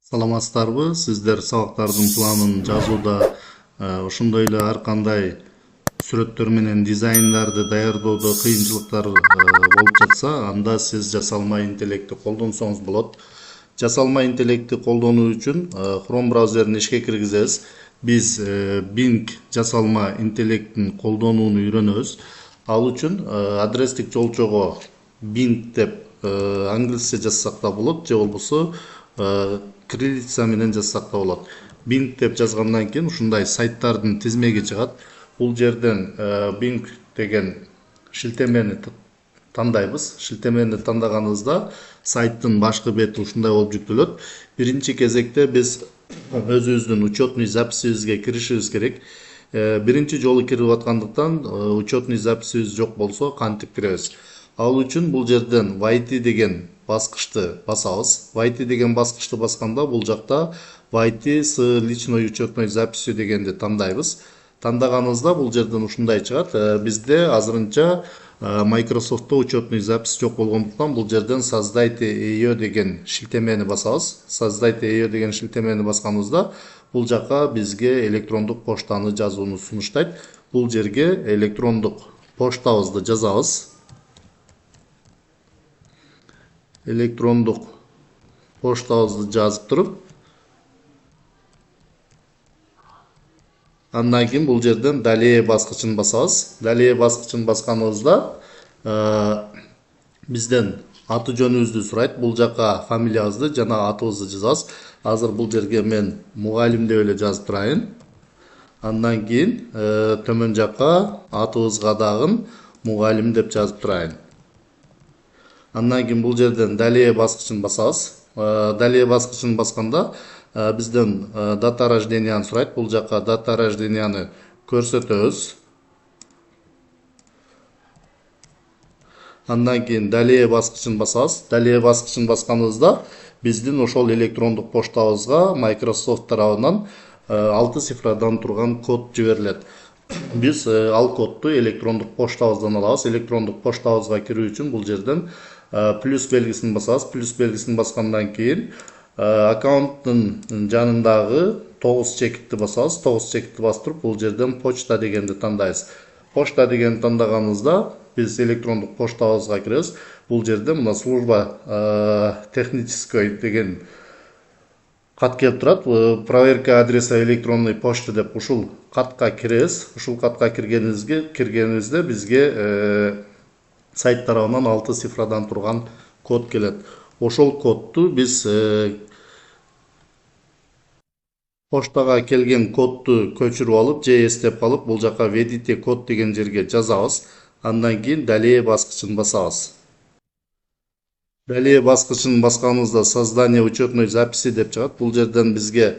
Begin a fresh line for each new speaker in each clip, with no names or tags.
Саламатсыздарбы? Сиздер сабактардын планын жазууда ошондой эле ар кандай сүрөттөр менен дизайндарды даярдоодо кыйынчылыктар болуп жатса, анда сиз жасалма интеллектти колдонсоңуз болот. Жасалма интеллектти колдонуу үчүн Chrome браузерин ишке киргизебиз. Биз Bing жасалма интеллектин колдонууну үйрөнөбүз. Ал үчүн адрестик жолчого Bing деп англисче жазсак да болот, же болбосо кириллица менен жазсак да болот. Bing деп жазгандан кийин ушундай сайттардын тизмеги чыгат. Бул жерден Bing деген шилтемени тандайбыз. Шилтемени тандаганыбызда сайттын башкы бети ушундай болуп жүктөлөт. Биринчи кезекте биз өзүбүздүн учетный записибизге киришибиз керек. Биринчи жолу кирип аткандыктан учетный записибиз жок болсо кантип киребиз? Ал үчүн бул жерден войти деген баскычты басабыз. Войти деген баскычты басканда бул жакта войти с личной учетной записью дегенди тандайбыз. Тандаганыбызда бул жерден ушундай чыгат. Бизде азырынча Microsoft'та учетный запись жок болгондуктан бул жерден создайте ее деген шилтемени басабыз. Создайте ее деген шилтемени басканыбызда бул жака бизге электрондук поштаны жазууну сунуштайт. Бул жерге электрондук поштабызды жазабыз. Электрондук поштабызды жазып туруп, андан кийин бул жерден далее баскычын басабыз. Далее баскычын басканыбызда бизден аты жөнүбүздү сурайт. Бул жака фамилиябызды жана атыбызды жазабыз. Азыр бул жерге мен мугалим деп эле жазып турайын. Андан кийин төмөн жака атыбызга дагы мугалим деп жазып турайын. Андан кийин бул жерден далее баскычын басабыз. Далее баскычын басканда бизден дата рожденияны сурайт. Бул жака дата рожденияны көрсөтөбүз. Андан кийин далее баскычын басабыз. Далее баскычын басканыбызда биздин ошол электрондук поштабызга Microsoft тарабынан 6 цифрадан турган код жиберилет. Биз ал кодду электрондук поштабыздан алабыз. Электрондук поштабызга кирүү үчүн бул жерден плюс белгисин басабыз. Плюс белгисин баскандан кийин аккаунттун жанындагы 9 чекитти басабыз. 9 чекитти бастырып бул жерден почта дегенди тандайбыз. Почта дегенди тандаганыбызда биз электрондук поштабызга киребиз. Бул жерде мына служба технической деген кат келип турат. Проверка адреса электронной почты деп ушул катка киребиз. Ушул катка киргенибизде бизге сайт тарабынан 6 цифрадан турган код келет. Ошол кодду биз поштага келген кодду көчүрүп алып же эстеп алып бул жака введите код деген жерге жазабыз. Андан кийин далее баскычын басабыз. Далее баскычын басканыбызда создание учетной записи деп чыгат. Бул жерден бизге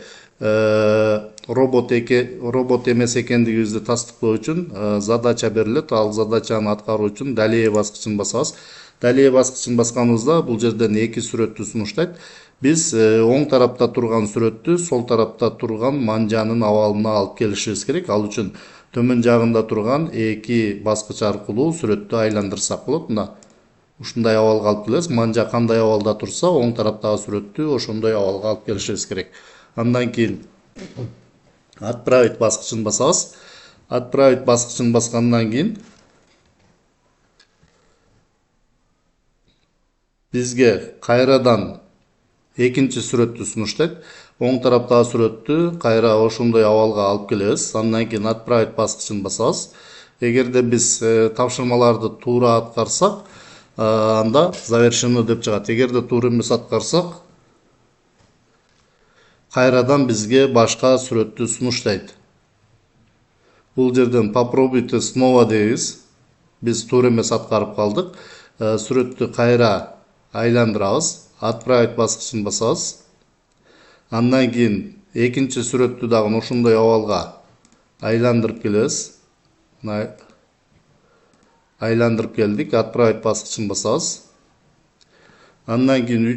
робот эмес экендигибизди тастыктоо үчүн задача берилет. Ал задачаны аткаруу үчүн далее баскычын басабыз. Далее баскычын басканыбызда бул жерден эки сүрөттү сунуштайт. Биз оң тарапта турган сүрөттү сол тарапта турган манжанын абалына алып келишибиз керек. Ал үчүн төмөн жагында турган эки баскыч аркылуу сүрөттү айландырсак болот. Мына ушундай абалга алып келебиз. Манжа кандай абалда турса, оң тараптагы сүрөттү ошондой абалга алып келишибиз керек. Андан кийин отправить баскычын басабыз. Отправить баскычын баскандан кийин бизге кайрадан экинчи сүрөттү сунуштайт. Оң тараптагы сүрөттү кайра ошондой абалга алып келебиз. Андан кийин отправить баскычын басабыз. Эгерде биз тапшырмаларды туура аткарсак, анда завершено деп чыгат. Эгерде туура эмес аткарсак, кайрадан бизге башка сүрөттү сунуштайт. Бул жерден попробуйте снова дейбиз. Биз туура эмес аткарып калдык. Сүрөттү кайра айландырабыз. Отправить баскычын басабыз. Андан кийин экинчи сүрөттү дагы ошондой абалга айландырып келебиз. Айландырып келдик. Отправить баскычын басабыз. Андан кийин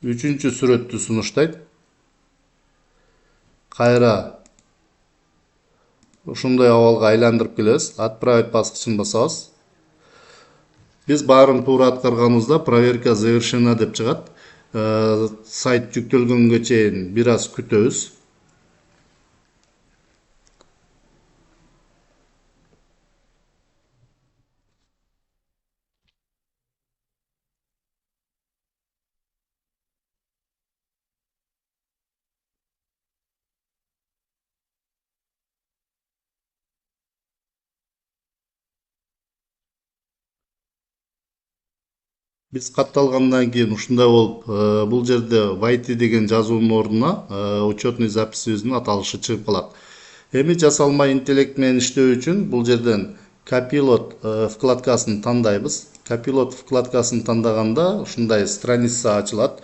үчүнчү сүрөттү сунуштайт. Кайра ошондой абалга айландырып келебиз. Отправить баскычын басабыз. Биз баарын туура аткарганыбызда проверка завершена деп чыгат. Сайт жүктөлгөнгө чейин бир аз күтөбүз. Биз катталгандан кийин ушундай болуп, бул жерде войти деген жазуунун ордуна учетный записибиздин аталышы чыгып калат. Эми жасалма интеллект менен иштөө үчүн бул жерден копилот вкладкасын тандайбыз. Копилот вкладкасын тандаганда ушундай страница ачылат.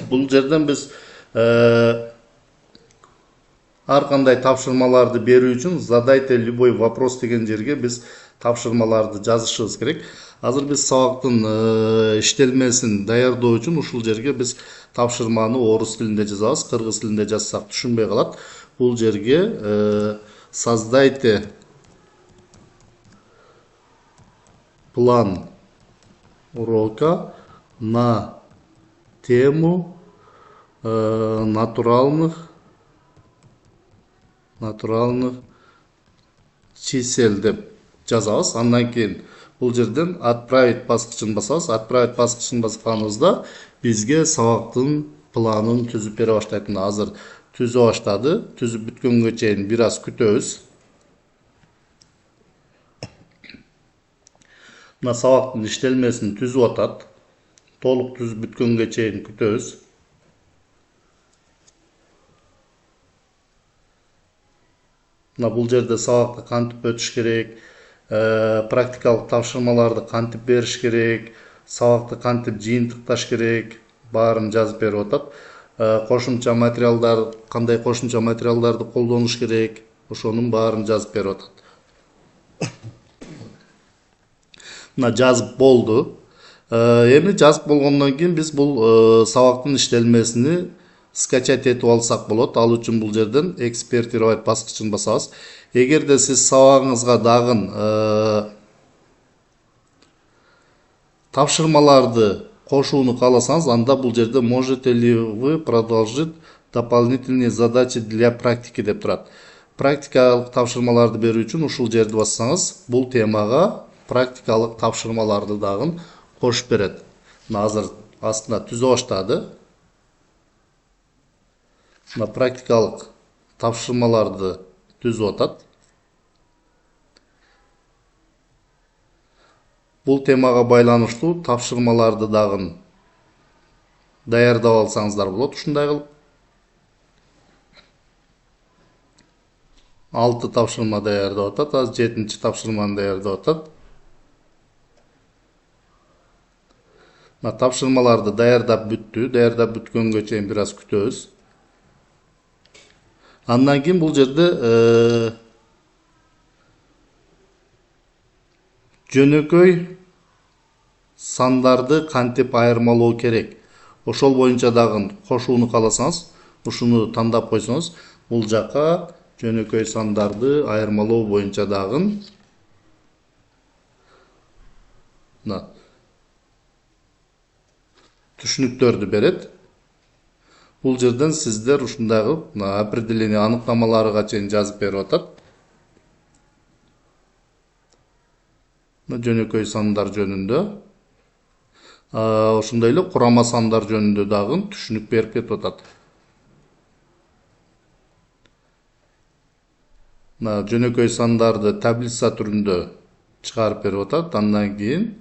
Бул жерден биз ар кандай тапшырмаларды берүү үчүн задайте любой вопрос деген жерге биз тапшырмаларды жазышыбыз керек. Азыр биз сабактын иштелмесин даярдоо үчүн ушул жерге биз тапшырманы орус тилинде жазабыз. Кыргыз тилинде жазсак түшүнбөй калат. Бул жерге создайте план урока на тему натуральных чисел деп жазабыз. Андан кийин бул жерден отправить баскычын басабыз. Отправить баскычын басканыбызда бизге сабактын планын түзүп бере баштайт. Азыр түзүп баштады. Түзүп бүткөнгө чейин бир аз күтөбүз. Мына сабактын иштелмесин түзүп атат. Толук түзүп бүткөнгө чейин күтөбүз. Мына бул жерде сабакты кантип өтүш керек, практикалык тапшырмаларды кантип бериш керек, сабакты кантип жыйынтыкташ керек, баарын жазып берип атат. Кошумча материалдар, кандай кошумча материалдарды колдонуш керек, ошонун баарын жазып берип атат. Мына жазып болду. Эми жазып болгондон кийин биз бул сабактын иштелмесини скачать этип алсак болот. Ал үчүн бул жерден экспортировать баскычын басабыз. Эгерде сиз сабагыңызга дагы тапшырмаларды кошууну кааласаңыз, анда бул жерде можете ли вы продолжить дополнительные задачи для практики деп турат. Практикалык тапшырмаларды берүү үчүн ушул жерди бассаңыз, бул темага практикалык тапшырмаларды дагы кошуп берет. Мына азыр астына түзө баштады. Мына практикалык тапшырмаларды түзүп атат. Бул темага байланыштуу тапшырмаларды дагы даярдап алсаңыздар болот. Ушундай кылып 6 тапшырма даярдап атат. Азыр 7-чи тапшырманы даярдап атат. Мына тапшырмаларды даярдап бүттү. Даярдап бүткөнгө чейин бир аз күтөбүз. Андан кийин бул жерде жөнөкөй сандарды кантип айырмалоо керек, ошол боюнча дагы кошууну кааласаңыз, ушуну тандап койсоңуз, бул жака жөнөкөй сандарды айырмалоо боюнча дагы түшүнүктөрдү берет. Бул жерден сиздер ушундай кылып определение аныктамаларга чейин жазып берип атат. Жөнөкөй сандар жөнүндө, ошондой эле курама сандар жөнүндө дагы түшүнүк берип кетип атат. Жөнөкөй сандарды таблица түрүндө чыгарып берип атат. Андан кийин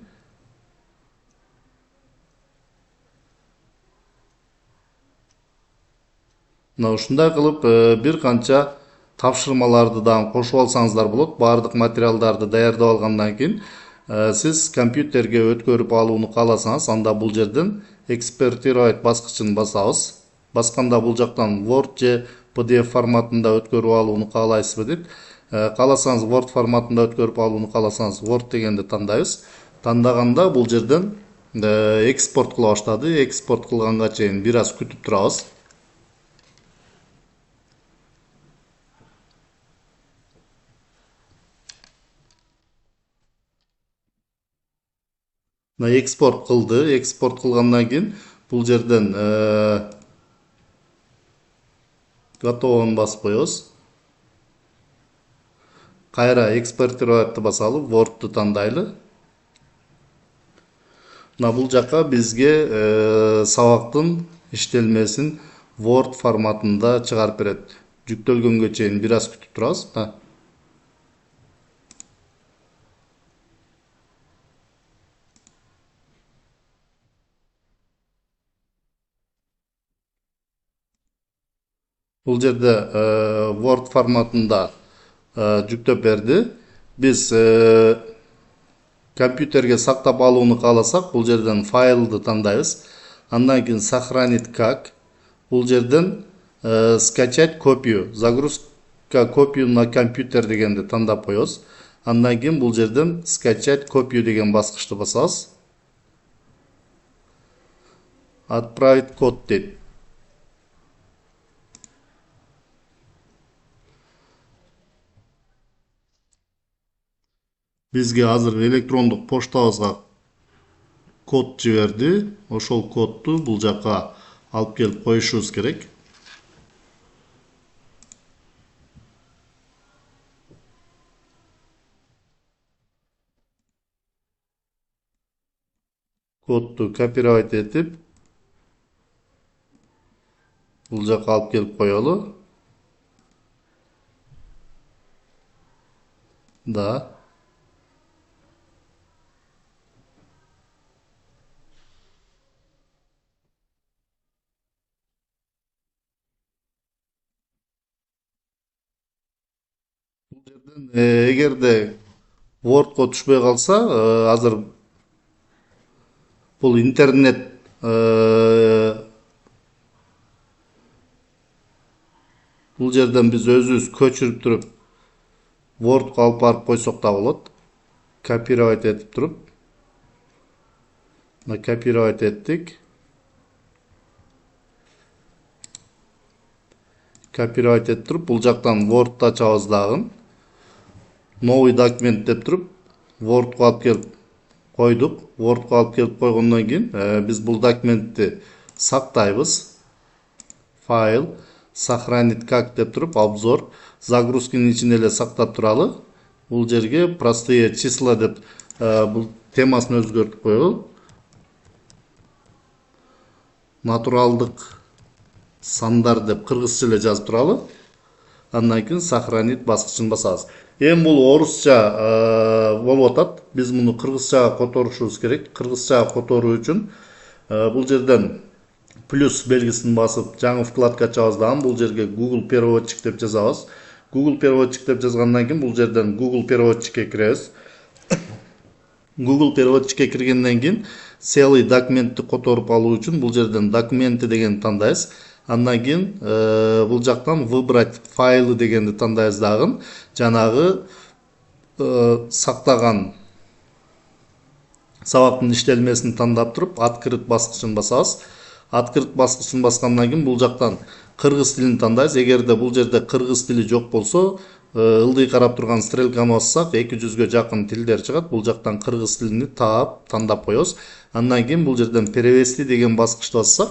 ушундай кылып бир канча тапшырмаларды дагы кошуп алсаңыздар болот. Баардык материалдарды даярдап алгандан кийин сиз компьютерге өткөрүп алууну кааласаңыз, анда бул жерден экспортировать баскычын басабыз. Басканда бул жактан Word же PDF форматында өткөрүп алууну каалайсызбы дейт. Кааласаңыз Word форматында өткөрүп алууну кааласаңыз Word дегенди тандайбыз. Тандаганда бул жерден экспорт кыла баштады. Экспорт кылганга чейин бир аз күтүп турабыз. мына экспорт кылды. Экспорт кылгандан кийин бул жерден готовын басып коебуз. Кайра экспортировать басалы, Word'ду тандайлы. Мына бул жака бизге сабактын иштелмесин Word форматында чыгарып берет. Жүктөлгөнгө чейин бир аз күтүп турабыз. Бул жерде Word форматында жүктөп берди. Биз компьютерге сактап алууну кааласак, бул жерден файлды тандайбыз. Андан кийин сохранить как. Бул жерден скачать копию, загрузка копию на компьютер дегенди тандап коебуз. Андан кийин бул жерден скачать копию деген баскычты басабыз. Отправить код дейт. Бизге азыр электрондук поштабызга код жиберди. Ошол кодду бул жака алып келип коюшубуз керек. Кодду копировать этип бул жака алып келип коелу. Да. Бул жерден эгерде Word'го түшпөй калса, азыр бул интернет бул жерден биз өзүбүз көчүрүп туруп Word'го алып барып койсок да болот. Копировать этип туруп. Мына копировать эттик. Копировать этип туруп, бул жактан Word'ду ачабыз дагы. Новый документ деп туруп, Word'го алып келип койдук. Word'го алып келип койгондон кийин биз бул документти сактайбыз. Файл, сохранить как деп туруп, обзор, загрузканын ичинде эле сактап туралы. Бул жерге простые числа деп бул темасын өзгөртүп коелу. Натуралдык сандар деп кыргызча эле жазып туралы. Андан кийин сохранить баскычын басабыз. Эми бул орусча болуп атат. Биз муну кыргызчага которушубуз керек. Кыргызчага которуу үчүн бул жерден плюс белгисин басып, жаңы вкладка ачабыз дагы бул жерге Google переводчик деп жазабыз. Google переводчик деп жазгандан кийин бул жерден Google переводчикке киребиз. Google переводчикке киргенден кийин целый документти которуп алуу үчүн бул жерден документы дегенди тандайбыз. Андан кийин бул жактан выбрать файлы дегенди тандайбыз дагы. Жанагы сактаган сабактын иштелмесин тандап туруп, открыть баскычын басабыз. Открыть баскычын баскандан кийин бул жактан кыргыз тилин тандайбыз. Эгерде бул жерде кыргыз тили жок болсо, ылдый карап турган стрелканы бассак 200ге жакын тилдер чыгат. Бул жактан кыргыз тилини таап, тандап коебуз. Андан кийин бул жерден перевести деген баскычты бассак,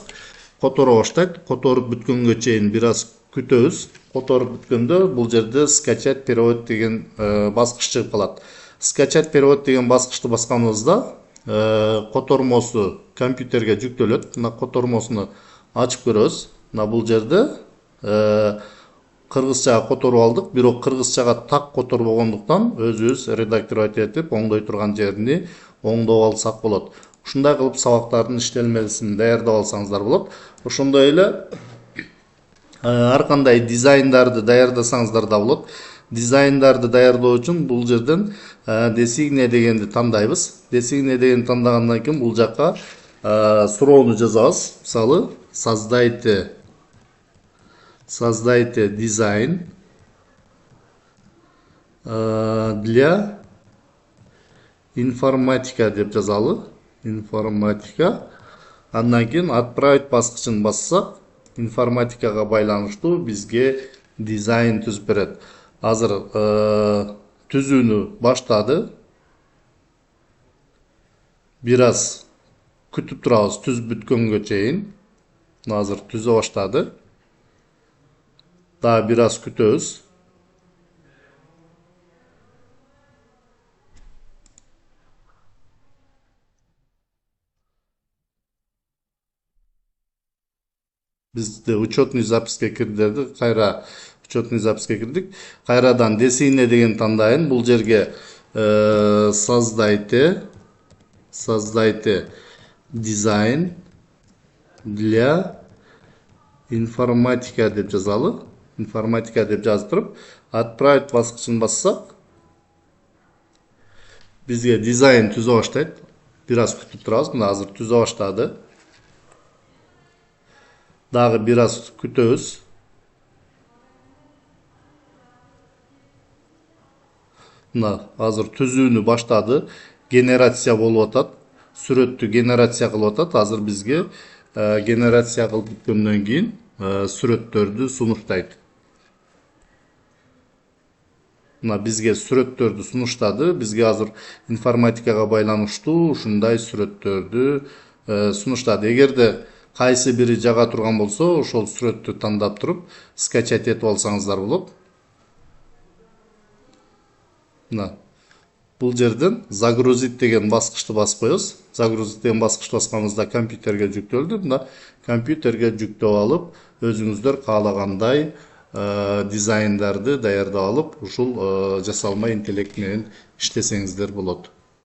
которо баштайт. Которуп бүткөнгө чейин бир аз күтөбүз. Которуп бүткөндө бул жерде скачать перевод деген баскыч чыгып калат. Скачать перевод деген баскычты басканыбызда котормосу компьютерге жүктөлөт. Мына котормосуну ачып көрөбүз. Мына бул жерде кыргызчага которуп алдык, бирок кыргызчага так которбогондуктан өзүбүз редактировать этип оңдой турган жерини оңдоп алсак болот. Ушундай кылып сабактардын иштелмесин даярдап алсаңыздар болот. Ошондой эле ар кандай дизайндарды даярдасаңыздар да болот. Дизайндарды даярдоо үчүн бул жерден десигне дегенди тандайбыз. Десигне дегенди тандагандан кийин бул жакка суроону жазабыз. Мисалы, создайте дизайн для информатика деп жазалы. Информатика. Андан кийин отправить баскычын бассак, информатикага байланыштуу бизге дизайн түзүп берет. Азыр түзүүнү баштады. бир аз күтүп турабыз түзүп бүткөнгө чейин. Азыр түзө баштады. Дагы бир аз күтөбүз. Бизде учетный записке кирди. Кайра учетный записке кирдик. Кайрадан десине деген тандайын. Бул жерге создайте дизайн для информатика деп жазалы. Информатика деп жаздырып, отправить баскычын бассак, бизге дизайн түзө баштайт. Бир аз күтүп турабыз. Мына азыр түзө баштады. Дагы бир аз күтөбүз. Мына азыр түзүүнү баштады. Генерация болуп атат. Сүрөттү генерация кылып атат. Азыр бизге генерация кылып бүткөндөн кийин сүрөттөрдү сунуштайт. Мына бизге сүрөттөрдү сунуштады. Бизге азыр информатикага байланыштуу ушундай сүрөттөрдү сунуштады. Эгерде кайсы бири жага турган болсо, ошол сүрөттү тандап туруп скачать этип алсаңыздар болот. Мына бул жерден загрузить деген баскычты басып коебуз. Загрузить деген баскычты басканыбызда компьютерге жүктөлдү. Мына компьютерге жүктөп алып, өзүңүздөр каалагандай дизайндарды даярдап алып, ушул жасалма интеллект менен иштесеңиздер болот.